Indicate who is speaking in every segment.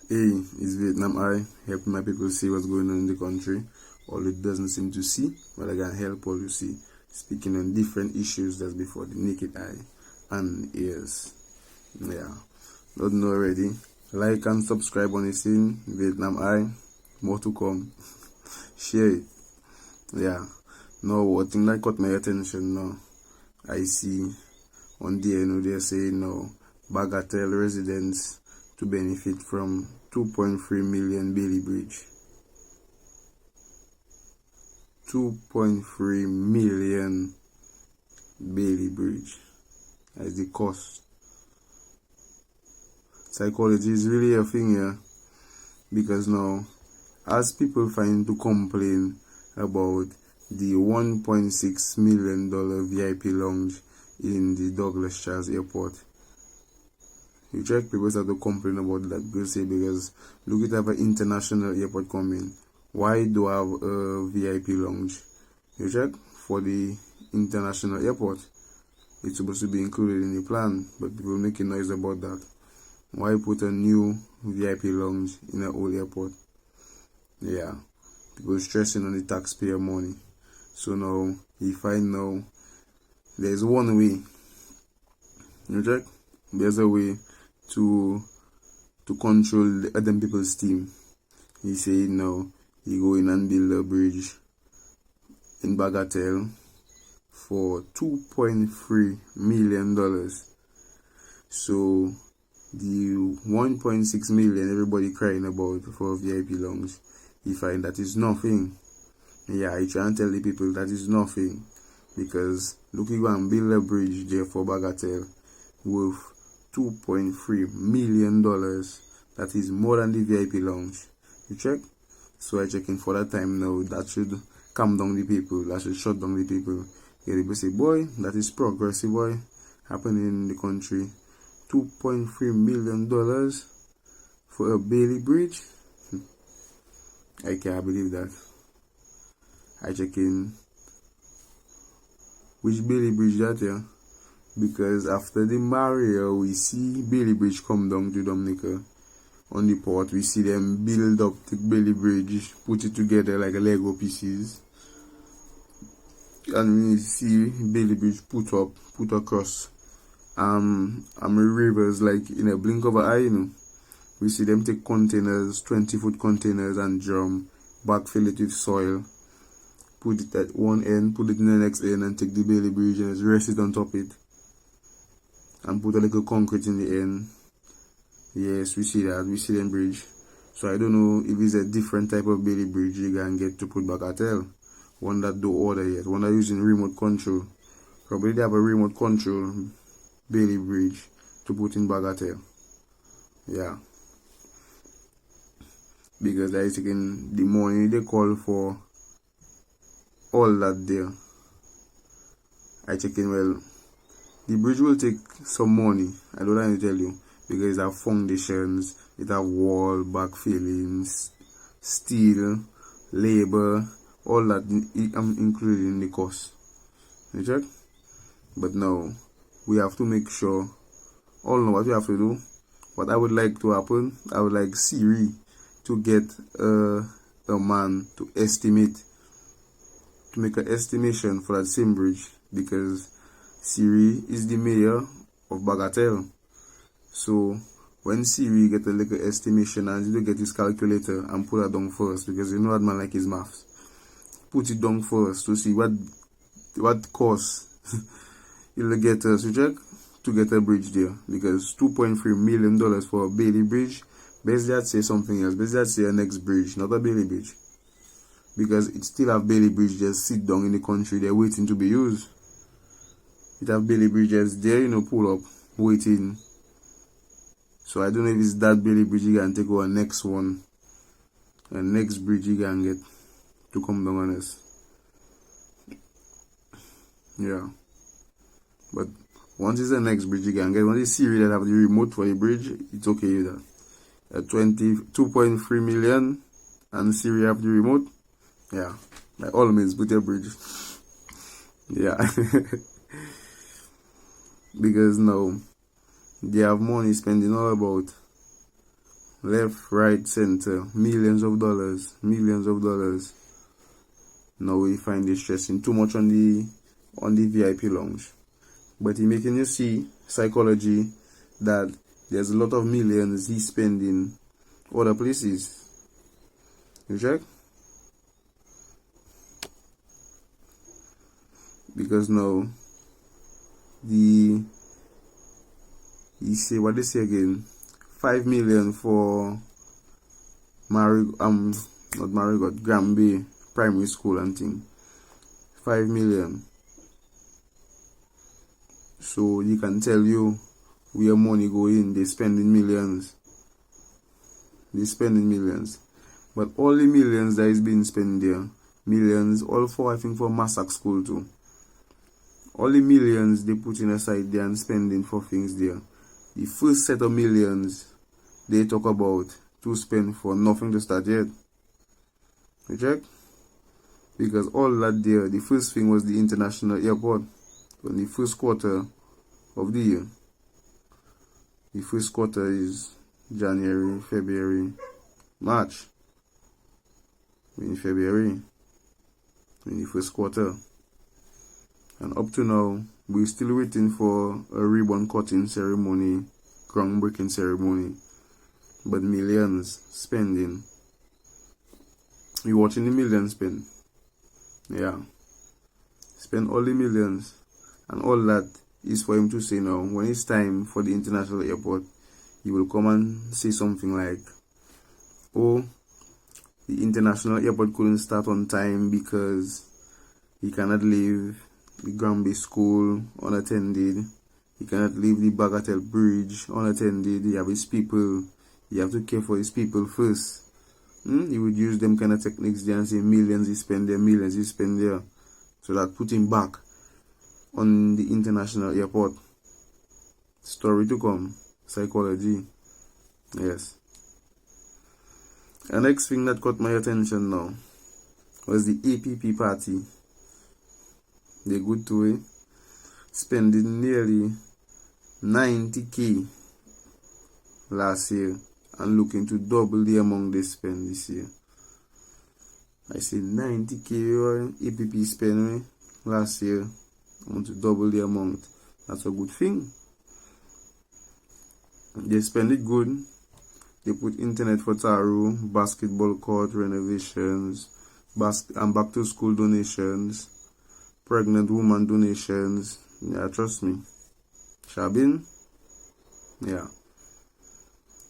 Speaker 1: Hey, it's Vietnam I, helping my people see what's going on in the country. All it doesn't seem to see, but I can help all you see. Speaking on different issues that's before the naked eye and ears. Yeah, don't know already. Like and subscribe on the scene, Vietnam I. More to come. Share it. Yeah. Now, one thing that caught my attention now, I see on there, they're saying now, Bagatelle residents to benefit from 2.3 million Bailey Bridge. 2.3 million Bailey Bridge. That is the cost. Psychology is really a thing here, because now, as people find to complain about the $1.6 million VIP lounge in the Douglas Charles Airport, you check, people start to complain about that. Because look at an international airport coming. Why do I have a VIP lounge? You check, for the international airport. It's supposed to be included in the plan, but people making noise about that. Why put a new VIP lounge in an old airport? Yeah, people stressing on the taxpayer money. So now, if I know there's one way, you check, there's a way to control the other people's team. He say now he go in and build a bridge in Bagatelle for $2.3 million. So the 1.6 million everybody crying about for VIP lounge, he find that is nothing. Yeah, he try and tell the people that is nothing, because look, you and build a bridge there for Bagatelle with $2.3 million. That is more than the VIP lounge. You check? So I checking for that time now. That should calm down the people. That should shut down the people. Yeah, people say, boy, that is progressive, boy, happening in the country. $2.3 million for a Bailey Bridge? I can't believe that. I check in which Bailey Bridge that here, because after the Maria, we see Bailey Bridge come down to Dominica. On the port, we see them build up the Bailey Bridge, put it together like a Lego pieces, and we see Bailey Bridge put across rivers like in a blink of an eye. We see them take containers, 20-foot containers, and drum, backfill it with soil, put it at one end, put it in the next end, and take the Bailey Bridge and just rest it on top of it, and put a little concrete in the end. Yes, we see that. We see them bridge. So I don't know if it's a different type of Bailey Bridge you can get to put Bagatelle. One that don't order yet. One that using remote control. Probably they have a remote control Bailey Bridge to put in Bagatelle. Yeah. Because I taking the money they call for all that there. I checking, well, the bridge will take some money. I don't want to tell you. Because it have foundations, it have wall, backfillings, steel, labor, all that included in the cost. You check? But now, we have to make sure, all know what we have to do. What I would like to happen, I would like Siri to get a man to estimate, to make an estimation for that same bridge, because Siri is the mayor of Bagatelle. So when Siri get a little estimation and you get his calculator and put it down first, because you know that man like his maths. Put it down first to see what cost you'll get us to get a bridge there. Because $2.3 million for a Bailey Bridge, best that say something else. Best that say a next bridge, not a Bailey Bridge. Because it still have Bailey Bridge just sit down in the country, they're waiting to be used. It have Bailey Bridges there, pull up, waiting. So I don't know if it's that Bailey Bridge you can take over next one. And next bridge you can get to come down on us. Yeah. But once it's the next bridge you can get, once it's Siri that have the remote for the bridge, it's okay with that. At 2.3 million and Siri have the remote. Yeah. By all means, put your bridge. Yeah. Because now they have money spending all about left, right, center, millions of dollars, millions of dollars. Now we find it stressing too much on the VIP lounge. But he making you see psychology that there's a lot of millions he spending other places. You check? Because now he say what they say again, 5 million for not Marigot, Granby primary school and thing. 5 million. So you can tell you where money go in, they spending millions. They spending millions. But all the millions that is being spent there, millions, all for I think for Massac school too. All the millions they putting aside there and spending for things there. The first set of millions they talk about to spend for nothing to start yet. You check? Because all that there, the first thing was the international airport on the first quarter of the year. The first quarter is January, February, March. In February, in the first quarter. And up to now, we're still waiting for a ribbon cutting ceremony, groundbreaking ceremony. But millions spending. You watching the millions spend? Yeah. Spend all the millions. And all that is for him to say now. When it's time for the international airport, he will come and say something like, oh, the international airport couldn't start on time because he cannot leave the Granby school unattended. He cannot leave the Bagatelle bridge unattended. He have his people. He have to care for his people first. He would use them kind of techniques there and say millions he spend there, millions he spend there. So that put him back on the international airport. Story to come. Psychology. Yes. The next thing that caught my attention now was the APP party. They good to it. Spending nearly 90k last year and looking to double the amount they spend this year. I said 90k APP spend last year. I want to double the amount. That's a good thing. They spend it good. They put internet for Taro, basketball court renovations, and back to school donations, pregnant woman donations. Yeah, trust me. Shabin? Yeah.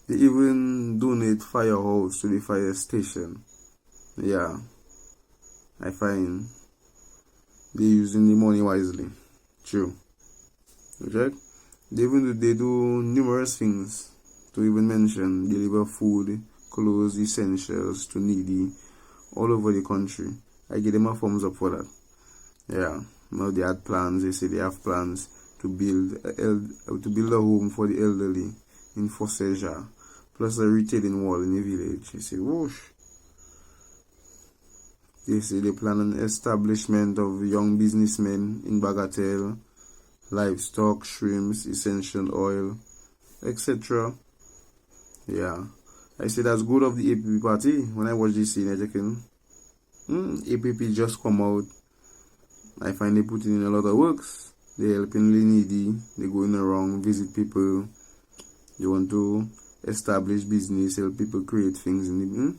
Speaker 1: They even donate firehouse to the fire station. Yeah. I find they using the money wisely. True. Okay? They do numerous things to even mention. Deliver food, clothes, essentials to needy all over the country. I give them a thumbs up for that. Yeah. Now they had plans. They say they have plans to build a home for the elderly in Fosseja, plus a retailing wall in the village. They say, whoosh. They say they plan an establishment of young businessmen in Bagatelle, livestock, shrimps, essential oil, etc. Yeah. I say that's good of the APP party. When I watch this scene, I thinking, APP just come out. I find they putting in a lot of works. They helping the needy. They going around, visit people. They want to establish business, help people create things in the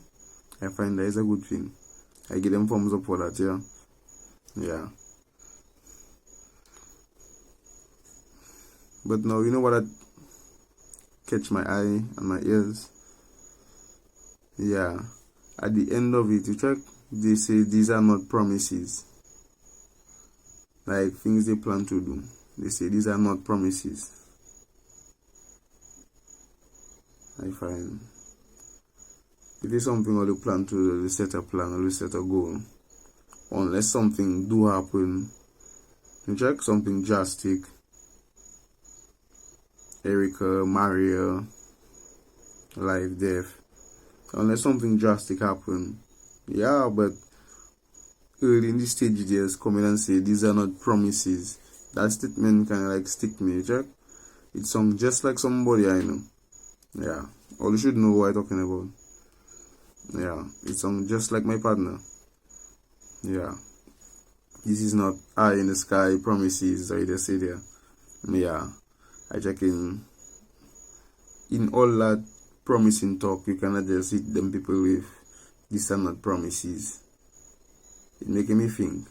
Speaker 1: I find that is a good thing. I give them thumbs up for that, yeah. Yeah. But now, you know what catch my eye and my ears? Yeah. At the end of it, you check, they say these are not promises. Like things they plan to do. They say these are not promises. I find if it's something or they plan to do, they set a plan or they set a goal. Unless something do happen, you check something drastic. Erica, Maria, life, death. Unless something drastic happen. Yeah, but early in the stage years come in and say these are not promises. That statement kind of like stick me, check. It sounds just like somebody I know. Yeah. All you should know what I'm talking about. Yeah, it's just like my partner. Yeah, this is not eye in the sky promises I just say there. Yeah, I check in all that promising talk. You cannot just hit them people with these are not promises. It making me think.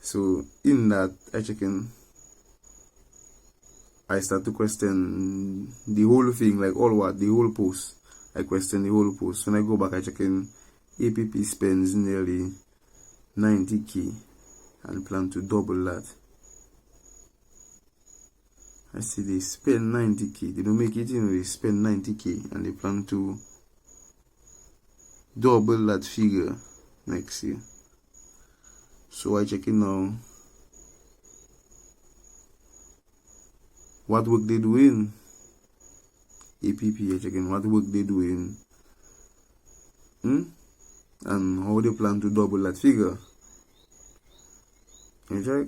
Speaker 1: So in that I check I start to question the whole thing, like the whole post. I question the whole post. When I go back, I check APP spends nearly 90k and plan to double that. I see they spend 90k. They don't make it, they spend 90k and they plan to double that figure next year. So I check now what work they doing. APP, I checking what work they doing, and how they plan to double that figure. You check?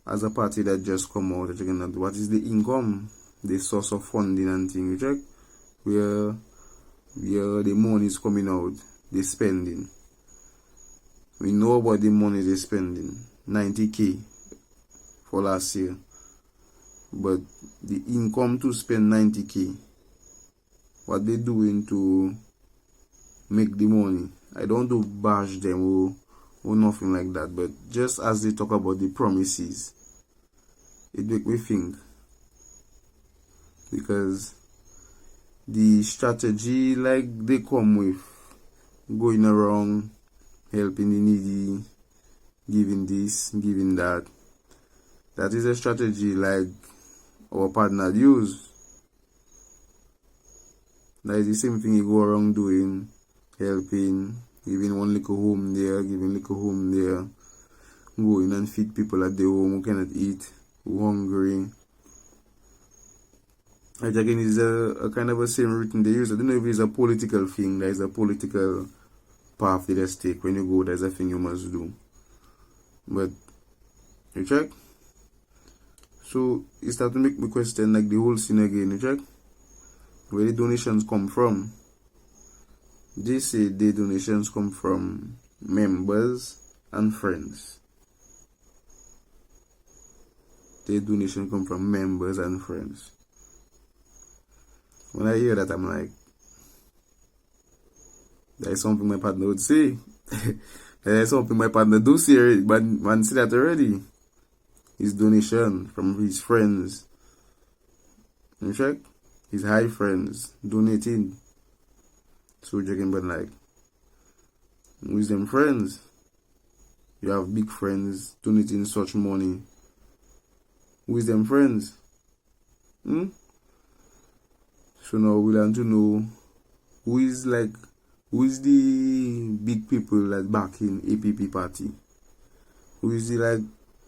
Speaker 1: As a party that just come out, I checking that what is the income, the source of funding and thing. You check? Where the money is coming out, they spending. We know about the money they spending, 90k for last year. But the income to spend 90k, what they doing to make the money? I don't want to bash them or nothing like that, but just as they talk about the promises, it make me think. Because the strategy like they come with, going around, helping the needy, giving this, giving that, that is a strategy like our partner use. That is the same thing you go around doing, helping, giving one little home there, giving little home there, going and feed people at their home who cannot eat, who hungry. Like again, it's a kind of a same routine they use. I don't know if it's a political thing, there is a political path they just take. When you go, there's a thing you must do. But you check? So it start to make me question like the whole scene again, you check? Where the donations come from. They say the donations come from members and friends. The donation come from members and friends. When I hear that, I'm like, that is something my partner would say. That is something my partner do say, but man see that already. His donation from his friends. You check? His high friends donating. So checking, but like, with them friends, you have big friends donating such money. With them friends. So now we learn to know who is the big people that back in APP party. Who is the like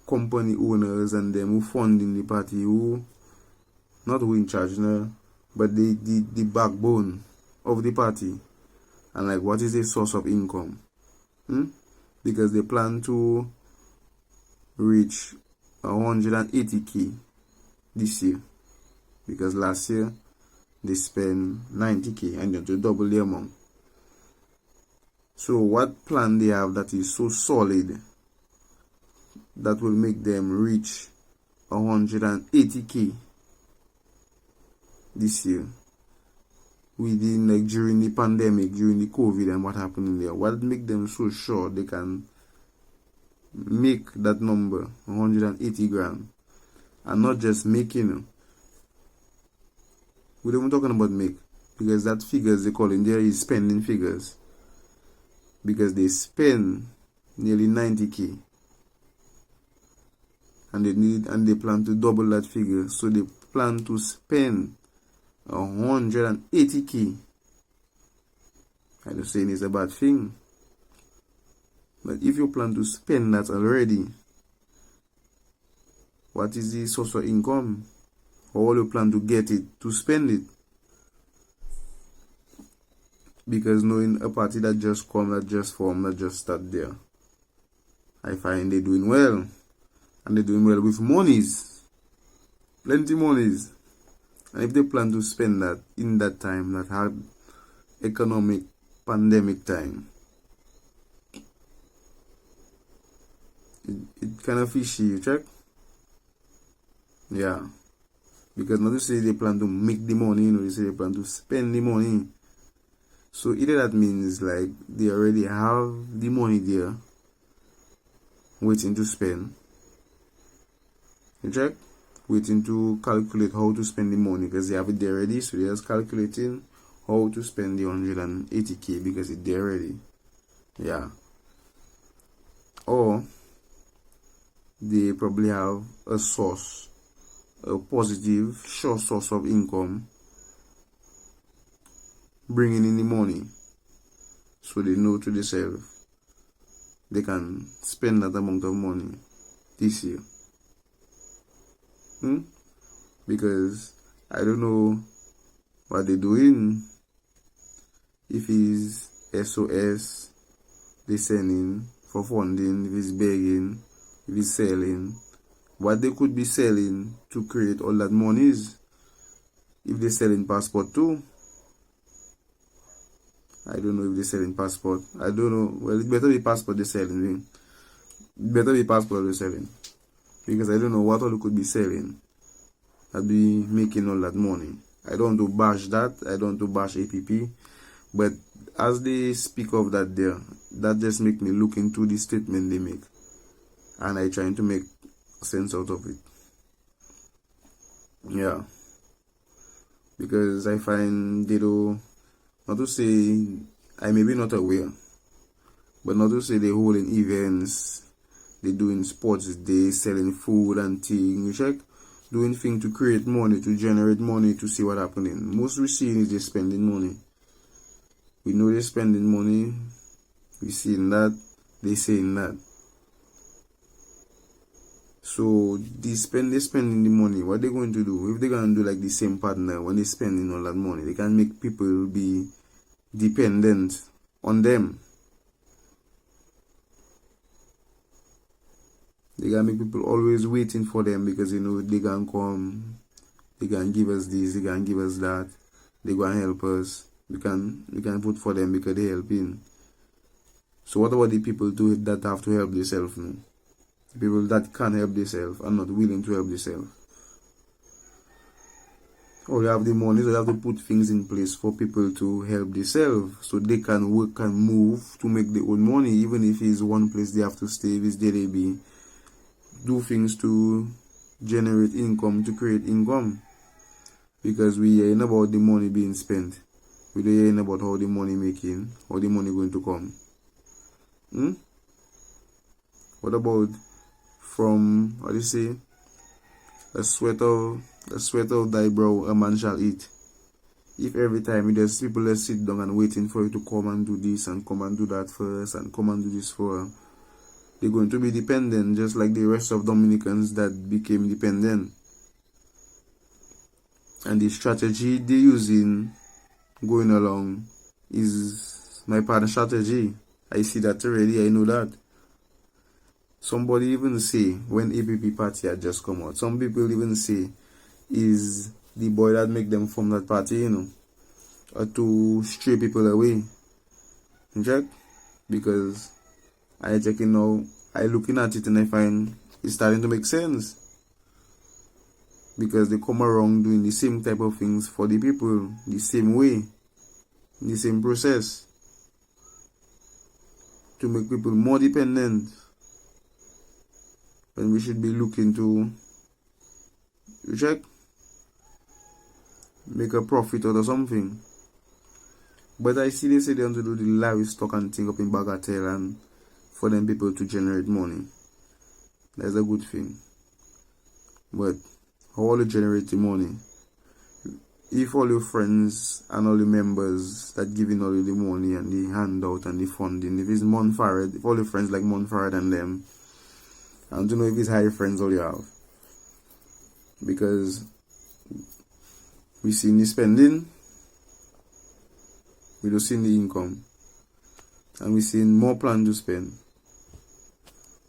Speaker 1: company owners and them who funding the party, who not who in charge now, but the backbone of the party. And like what is the source of income? Because they plan to reach 180k this year. Because last year they spent 90k and to double the amount. So what plan they have that is so solid that will make them reach 180k this year? Within like during the pandemic, during the COVID and what happened in there, what make them so sure they can make that number 180 grand and not just making? We don't even talking about make, because that figures they call in there is spending figures, because they spend nearly 90k and they plan to double that figure, so they plan to spend 180k. I'm not saying it's a bad thing, but if you plan to spend that already, what is the source of income? How will you plan to get it to spend it? Because knowing a party that just come, that just form, that just start there, I find they're doing well, and they're doing well with monies, plenty monies. And if they plan to spend that in that time, that hard economic pandemic time, it kind of fishy, you check? Yeah. Because not to say they plan to make the money, they say they plan to spend the money. So either that means like they already have the money there waiting to spend. You check? Waiting to calculate how to spend the money because they have it there ready. So they're just calculating how to spend the 180k because it's there ready. Yeah. Or they probably have a source, a positive, sure source of income bringing in the money. So they know to themselves they can spend that amount of money this year. Because I don't know what they're doing. If it's SOS, they sending for funding, if it's begging, if it's selling. What they could be selling to create all that money is if they're selling passport too. I don't know if they're selling passport. I don't know. Well, it better be passport they're selling. It better be passport they're selling. Because I don't know what all they could be selling. I'd be making all that money. I don't want to bash that. I don't want to bash APP. But as they speak of that there, that just make me look into the statement they make. And I trying to make sense out of it. Yeah. Because I find they do, not to say, I may be not aware, but not to say they holding events, they doing sports, they selling food and things, you check, doing things to create money, to generate money, to see what happening. Most we see is they spending money. We know they're spending money, we seeing that, they saying that. So they spending the money. What they going to do? If they're gonna do like the same partner when they spending all that money, they can make people be dependent on them. They can make people always waiting for them because they know they can come, they can give us this, they can give us that, they gonna help us. We can vote for them because they helping. So what about the people that have to help themselves now? People that can't help themselves and not willing to help themselves. Or they have the money, so they have to put things in place for people to help themselves so they can work and move to make their own money, even if it's one place they have to stay, if it's there they be. Do things to generate income, to create income. Because we hearing about the money being spent. We don't hearing about how the money making, how the money going to come. What about from, what do you say, a sweat of thy brow a man shall eat? If every time there's people that sit down and waiting for you to come and do this and come and do that first and come and do this for, they're going to be dependent just like the rest of Dominicans that became dependent. And the strategy they're using going along is my partner strategy. I see that already, I know that. Somebody even say, when APP party had just come out, some people even say, is the boy that make them form that party, or to stray people away. Check? Because I checking now, I looking at it and I find it's starting to make sense. Because they come around doing the same type of things for the people, the same way, the same process, to make people more dependent. When we should be looking to, you check, make a profit out of something. But I see they say they want to do the livestock and thing up in Bagatelle and for them people to generate money. That's a good thing. But how you generate the money? If all your friends and all the members that giving all the money and the handout and the funding, if it's Monfarad, if all your friends like Monfarad and them, I don't know if it's high friends all you have. Because we see the spending, we don't see the income. And we see more plan to spend.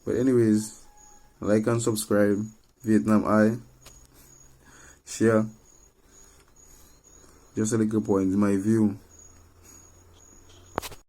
Speaker 1: But anyways, like and subscribe. Vietnam Eye. Share. Just a little point, my view.